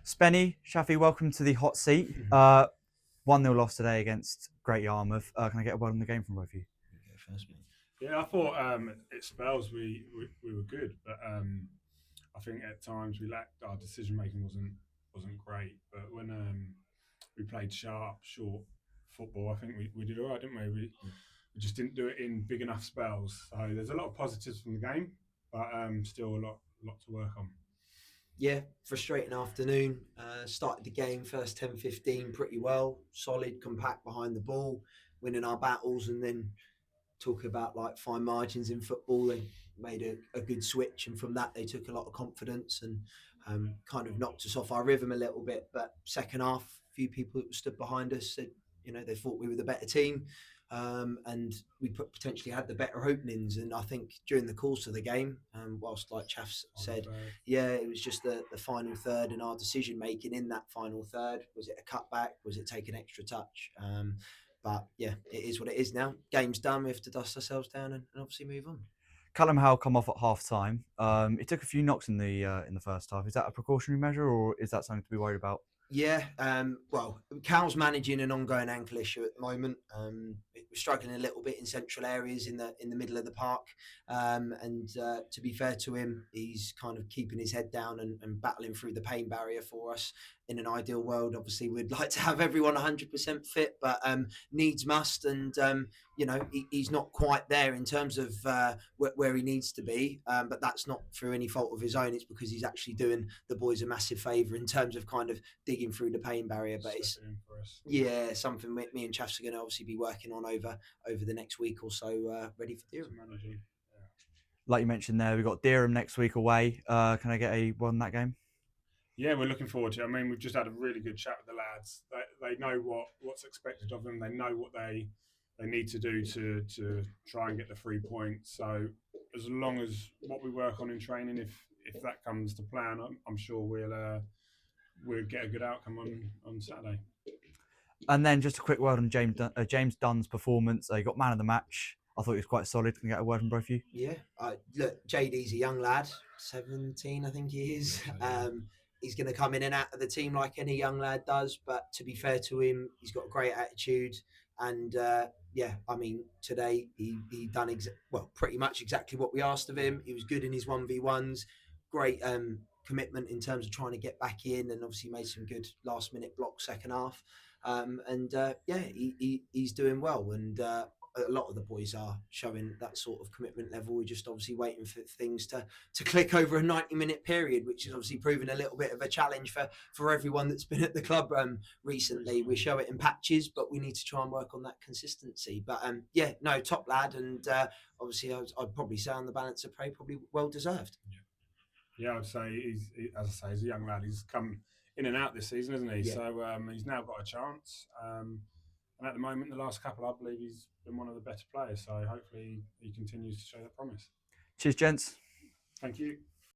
Spenny, Chaffey, welcome to the hot seat. 1-0 loss today against Great Yarmouth. Can I get a word on the game from both of you? First, mate. Yeah, I thought at spells we were good, but I think at times we lacked our decision making wasn't great. But when we played sharp, short football, I think we did all right, didn't we? We just didn't do it in big enough spells. So there's a lot of positives from the game, but still a lot to work on. Yeah, frustrating afternoon. Started the game first 10-15 pretty well, solid, compact behind the ball, winning our battles, and then talking about like fine margins in football, they made a good switch, and from that they took a lot of confidence and kind of knocked us off our rhythm a little bit. But second half, a few people that stood behind us said, they thought we were the better team. And we potentially had the better openings. And I think during the course of the game, whilst like Chaff said, it was just the final third and our decision making in that final third. Was it a cutback? Was it take an extra touch? But yeah, it is what it is now. Game's done. We have to dust ourselves down and obviously move on. Callum Howell come off at half time. He took a few knocks in the first half. Is that a precautionary measure or is that something to be worried about? Yeah, well, Cal's managing an ongoing ankle issue at the moment. We're struggling a little bit in central areas in the middle of the park. And to be fair to him, he's kind of keeping his head down and battling through the pain barrier for us. In an ideal world, obviously, we'd like to have everyone 100% fit, but needs must. And, he's not quite there in terms of where he needs to be. But that's not through any fault of his own. It's because he's actually doing the boys a massive favour in terms of kind of digging through the pain barrier. But it's something me and Chaffs are going to obviously be working on over the next week or so, ready for Dereham. Like you mentioned there, we've got Dereham next week away. Can I get a word on that game? Yeah, we're looking forward to it. I mean, we've just had a really good chat with the lads. They know what's expected of them. They know what they need to do to try and get the 3 points. So as long as what we work on in training, if that comes to plan, I'm sure we'll get a good outcome on Saturday. And then just a quick word on James Dunn's performance. He got man of the match. I thought he was quite solid. Can I get a word from both of you? Yeah, look, JD's a young lad, 17, I think he is. He's going to come in and out of the team like any young lad does. But to be fair to him, he's got a great attitude. And I mean, today he done pretty much exactly what we asked of him. He was good in his 1v1s, great commitment in terms of trying to get back in, and obviously made some good last minute blocks second half. He's doing well, and a lot of the boys are showing that sort of commitment level. We're just obviously waiting for things to click over a 90-minute period, which is obviously proving a little bit of a challenge for everyone that's been at the club recently. We show it in patches, but we need to try and work on that consistency. But top lad, and obviously I'd probably say on the balance of play, probably well deserved. Yeah, I'd say he's a young lad. He's come in and out this season, isn't he? Yeah. So he's now got a chance. And at the moment, the last couple, I believe he's been one of the better players. So hopefully he continues to show that promise. Cheers, gents. Thank you.